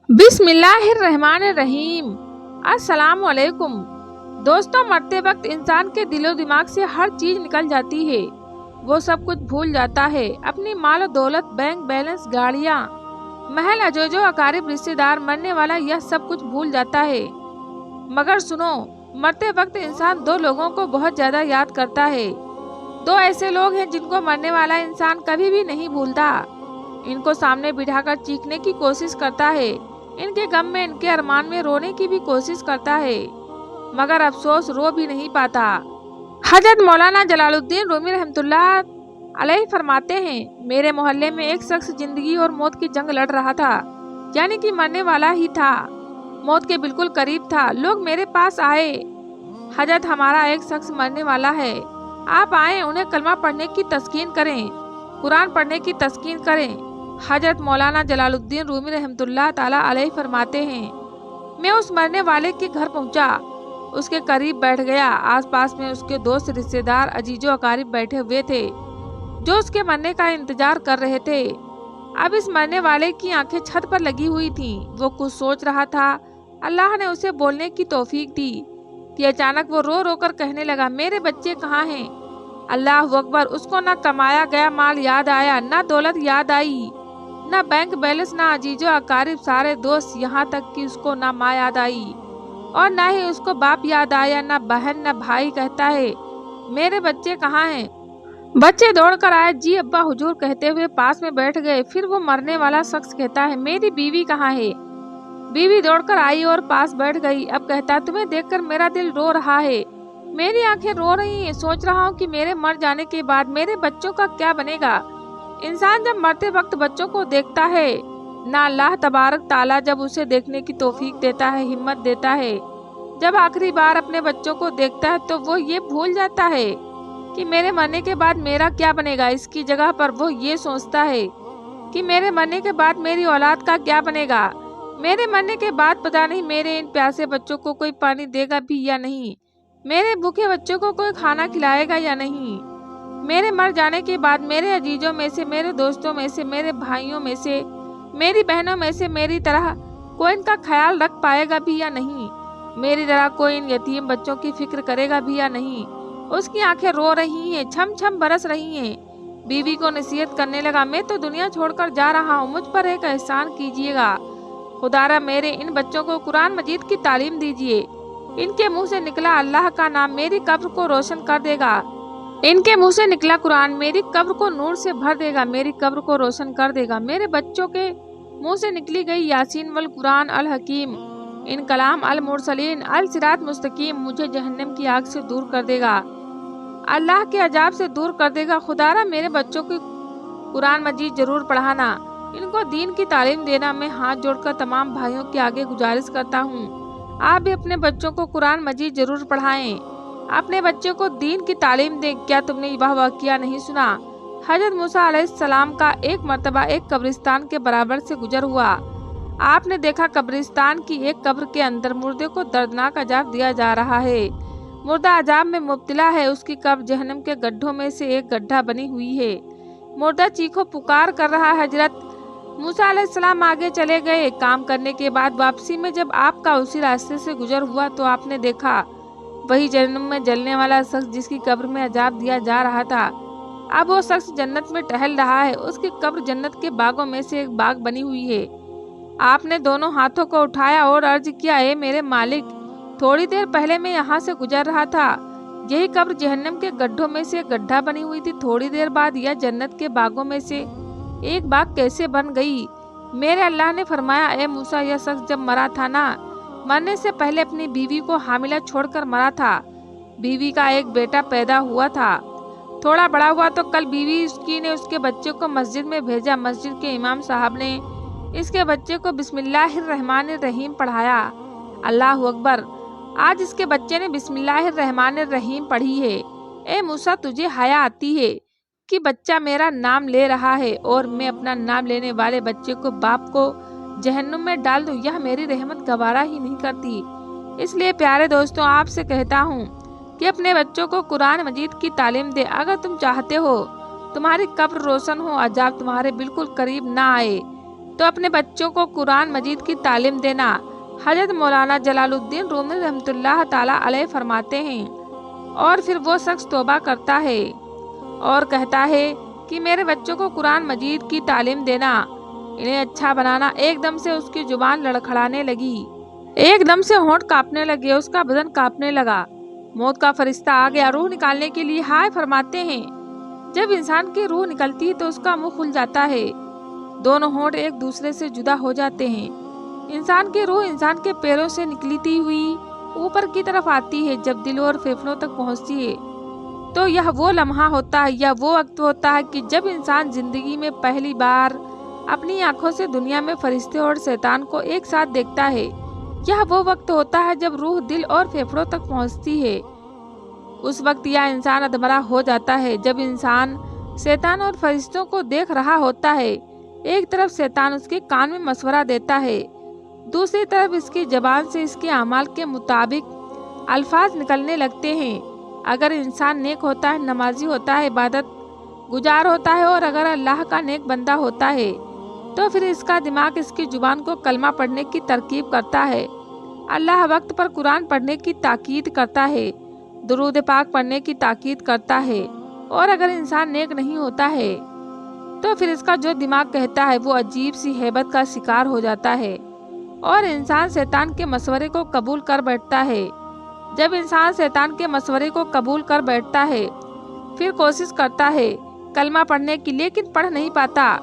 बिस्मिल्लाहिर्रहमानिर्रहीम। अस्सलाम वालेकुम। दोस्तों, मरते वक्त इंसान के दिलो दिमाग से हर चीज निकल जाती है। वो सब कुछ भूल जाता है, अपनी माल दौलत, बैंक बैलेंस, गाड़ियाँ, महल, अजोजो अकारिब, रिश्तेदार, मरने वाला, यह सब कुछ भूल जाता है। मगर सुनो, मरते वक्त इंसान दो लोगों को बहुत ज्यादा याद करता है। दो ऐसे लोग हैं जिनको मरने वाला इंसान कभी भी नहीं भूलता। इनको सामने बिठाकर चीखने की कोशिश करता है, इनके गम में, इनके अरमान में रोने की भी कोशिश करता है, मगर अफसोस रो भी नहीं पाता। हजरत मौलाना जलालुद्दीन रूमी रहमतुल्लाह अलैह फरमाते हैं, मेरे मोहल्ले में एक शख्स जिंदगी और मौत की जंग लड़ रहा था, यानी कि मरने वाला ही था, मौत के बिल्कुल करीब था। लोग मेरे पास आए, हजरत हमारा एक शख्स मरने वाला है, आप आए, उन्हें कलमा पढ़ने की तस्कीन करें, कुरान पढ़ने की तस्कीन करें। हजरत मौलाना जलालुद्दीन रूमी रहमतुल्लाह ताला अलैह फरमाते हैं, मैं उस मरने वाले के घर पहुंचा, उसके करीब बैठ गया। आसपास में उसके दोस्त, रिश्तेदार, अजीजो अकारिब बैठे हुए थे, जो उसके मरने का इंतजार कर रहे थे। अब इस मरने वाले की आंखें छत पर लगी हुई थीं। वो कुछ सोच रहा था। अल्लाह ने उसे बोलने की तौफीक दी कि अचानक वो रो रो कर कहने लगा, मेरे बच्चे कहाँ हैं? अल्लाह अकबर। उसको न कमाया गया माल याद आया, न दौलत याद आई, न बैंक बैलेंस, न अजीजो अकारिब, सारे दोस्त, यहाँ तक कि उसको न माँ याद आई और न ही उसको बाप याद आया, न बहन न भाई। कहता है, मेरे बच्चे कहाँ हैं? बच्चे दौड़ कर आए, जी अब्बा हुजूर कहते हुए पास में बैठ गए। फिर वो मरने वाला शख्स कहता है, मेरी बीवी कहाँ है? बीवी दौड़कर आई और पास बैठ गई। अब कहता, तुम्हें देखकर मेरा दिल रो रहा है, मेरी आंखें रो रही हैं, सोच रहा हूँ कि मेरे मर जाने के बाद मेरे बच्चों का क्या बनेगा। इंसान जब मरते वक्त बच्चों को देखता है, ना अल्लाह तबारक ताला जब उसे देखने की तौफीक देता है, हिम्मत देता है, जब आखिरी बार अपने बच्चों को देखता है, तो वो ये भूल जाता है कि मेरे मरने के बाद मेरा क्या बनेगा। इसकी जगह पर वो ये सोचता है कि मेरे मरने के बाद मेरी औलाद का क्या बनेगा। मेरे मरने के बाद पता नहीं मेरे इन प्यासे बच्चों को कोई पानी देगा भी या नहीं, मेरे भूखे बच्चों को कोई खाना खिलाएगा या नहीं। मेरे मर जाने के बाद मेरे अजीजों में से, मेरे दोस्तों में से, मेरे भाइयों में से, मेरी बहनों में से मेरी तरह कोई इनका ख्याल रख पाएगा भी या नहीं, मेरी तरह कोई इन यतीम बच्चों की फिक्र करेगा भी या नहीं। उसकी आंखें रो रही हैं, छम छम बरस रही हैं। बीवी को नसीहत करने लगा, मैं तो दुनिया छोड़कर जा रहा हूँ, मुझ पर एक एहसान कीजिएगा, खुदारा मेरे इन बच्चों को कुरान मजीद की तालीम दीजिए। इनके मुंह से निकला अल्लाह का नाम मेरी कब्र को रोशन कर देगा, इनके मुंह से निकला कुरान मेरी कब्र को नूर से भर देगा, मेरी कब्र को रोशन कर देगा। मेरे बच्चों के मुंह से निकली गई यासीन वल कुरान अल हकीम, इन कलाम अल मुरसलीन अल सिरात मुस्तकीम मुझे जहन्नम की आग से दूर कर देगा, अल्लाह के अजाब से दूर कर देगा। खुदारा मेरे बच्चों को कुरान मजीद जरूर पढ़ाना, इनको दीन की तालीम देना। मैं हाथ जोड़कर तमाम भाइयों के आगे गुजारिश करता हूँ, आप भी अपने बच्चों को कुरान मजीद जरूर पढ़ाएं, अपने बच्चों को दीन की तालीम दें। क्या तुमने वह वाक़या नहीं सुना? हजरत मूसा अलैहिस्सलाम का एक मर्तबा एक कब्रिस्तान के बराबर से गुजर हुआ। आपने देखा कब्रिस्तान की एक कब्र के अंदर मुर्दे को दर्दनाक अजाब दिया जा रहा है। मुर्दा अजाब में मुब्तला है, उसकी कब्र जहन्नम के गड्ढों में से एक गड्ढा बनी हुई है। मुर्दा चीखो पुकार कर रहा है। हजरत मूसा अलैहिस्सलाम आगे चले गए। काम करने के बाद वापसी में जब आपका उसी रास्ते से गुजर हुआ तो आपने देखा वही जहन्नम में जलने वाला शख्स जिसकी कब्र में अजाब दिया जा रहा था, अब वो शख्स जन्नत में टहल रहा है। उसकी कब्र जन्नत के बागों में से एक बाग बनी हुई है। आपने दोनों हाथों को उठाया और अर्ज किया, ए मेरे मालिक, थोड़ी देर पहले मैं यहाँ से गुजर रहा था, यही कब्र जहन्नम के गड्ढों में से गड्ढा बनी हुई थी, थोड़ी देर बाद यह जन्नत के बागों में से एक बाग कैसे बन गई? मेरे अल्लाह ने फरमाया, ए मूसा, यह शख्स जब मरा था ना, मरने से पहले अपनी बीवी को हामिला छोड़कर मरा था। बीवी का एक बेटा पैदा हुआ था, थोड़ा बड़ा हुआ तो कल बीवी उसकी ने उसके बच्चे को मस्जिद में भेजा। मस्जिद के इमाम साहब ने इसके बच्चे को बिस्मिल्लाहिर्रहमानिर्रहीम पढ़ाया। अल्लाह अकबर। आज इसके बच्चे ने बिस्मिल्लाहिर्रहमानिर्रहीम पढ़ी है। ए मूसा, तुझे हया आती है कि बच्चा मेरा नाम ले रहा है और मैं अपना नाम लेने वाले बच्चे को, बाप को जहन्नुम में डाल दूं? यह मेरी रहमत गवारा ही नहीं करती। इसलिए प्यारे दोस्तों, आपसे कहता हूँ कि अपने बच्चों को कुरान मजीद की तालीम दे। अगर तुम चाहते हो तुम्हारी कब्र रोशन हो, अजाब तुम्हारे बिल्कुल करीब ना आए, تو اپنے بچوں کو قرآن مجید کی تعلیم دینا۔ حضرت مولانا جلال الدین رومی رحمۃ اللہ تعالیٰ علیہ فرماتے ہیں، اور پھر وہ شخص توبہ کرتا ہے اور کہتا ہے کہ میرے بچوں کو قرآن مجید کی تعلیم دینا، انہیں اچھا بنانا، ایک دم سے اس کی زبان لڑکھڑانے لگی، ایک دم سے ہونٹ کانپنے لگے، اس کا بدن کانپنے لگا، موت کا فرشتہ آ گیا روح نکالنے کے لیے۔ ہائے، فرماتے ہیں جب انسان کی روح نکلتی ہے تو اس کا منہ کھل جاتا ہے، دونوں ہونٹ ایک دوسرے سے جدا ہو جاتے ہیں۔ انسان کی روح انسان کے پیروں سے نکلتی ہوئی اوپر کی طرف آتی ہے، جب دل اور پھیپھڑوں تک پہنچتی ہے تو یہ وہ لمحہ ہوتا ہے یا وہ وقت ہوتا ہے کہ جب انسان زندگی میں پہلی بار اپنی آنکھوں سے دنیا میں فرشتے اور شیطان کو ایک ساتھ دیکھتا ہے۔ یہ وہ وقت ہوتا ہے جب روح دل اور پھیپھڑوں تک پہنچتی ہے۔ اس وقت یہ انسان ادمرہ ہو جاتا ہے، جب انسان شیطان اور فرشتوں کو دیکھ رہا ہوتا ہے۔ ایک طرف شیطان اس کے کان میں مشورہ دیتا ہے، دوسری طرف اس کی زبان سے اس کے اعمال کے مطابق الفاظ نکلنے لگتے ہیں۔ اگر انسان نیک ہوتا ہے، نمازی ہوتا ہے، عبادت گزار ہوتا ہے، اور اگر اللہ کا نیک بندہ ہوتا ہے تو پھر اس کا دماغ اس کی زبان کو کلمہ پڑھنے کی ترغیب کرتا ہے، اللہ وقت پر قرآن پڑھنے کی تاکید کرتا ہے، درود پاک پڑھنے کی تاکید کرتا ہے۔ اور اگر انسان نیک نہیں ہوتا ہے تو پھر اس کا جو دماغ کہتا ہے وہ عجیب سی ہیبت کا شکار ہو جاتا ہے اور انسان شیطان کے مشورے کو قبول کر بیٹھتا ہے۔ جب انسان شیطان کے مشورے کو قبول کر بیٹھتا ہے پھر کوشش کرتا ہے کلمہ پڑھنے کی، لیکن پڑھ نہیں پاتا۔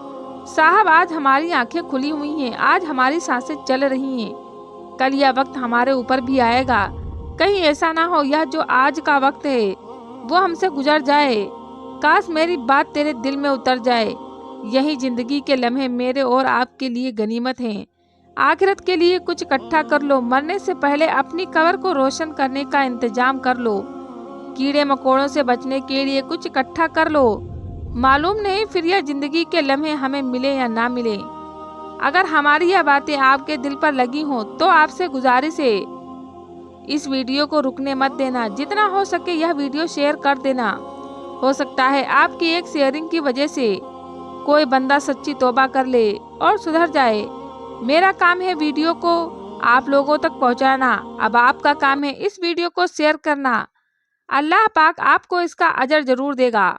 صاحب، آج ہماری آنکھیں کھلی ہوئی ہیں، آج ہماری سانسیں چل رہی ہیں، کل یہ وقت ہمارے اوپر بھی آئے گا، کہیں ایسا نہ ہو یہ جو آج کا وقت ہے وہ ہم سے گزر جائے۔ کاش میری بات تیرے دل میں اتر جائے، یہی زندگی کے لمحے میرے اور آپ کے لیے غنیمت ہیں، آخرت کے لیے کچھ اکٹھا کر لو، مرنے سے پہلے اپنی قبر کو روشن کرنے کا انتظام کر لو، کیڑے مکوڑوں سے بچنے کے لیے کچھ اکٹھا کر لو، معلوم نہیں پھر یہ زندگی کے لمحے ہمیں ملے یا نہ ملے۔ اگر ہماری یہ باتیں آپ کے دل پر لگی ہوں تو آپ سے گزارش ہے اس ویڈیو کو رکنے مت دینا، جتنا ہو سکے یہ ویڈیو شیئر کر دینا، ہو سکتا ہے آپ کی ایک شیئرنگ کی وجہ سے کوئی بندہ سچی توبہ کر لے اور سدھر جائے۔ میرا کام ہے ویڈیو کو آپ لوگوں تک پہنچانا، اب آپ کا کام ہے اس ویڈیو کو شیئر کرنا۔ اللہ پاک آپ کو اس کا اجر ضرور دے گا۔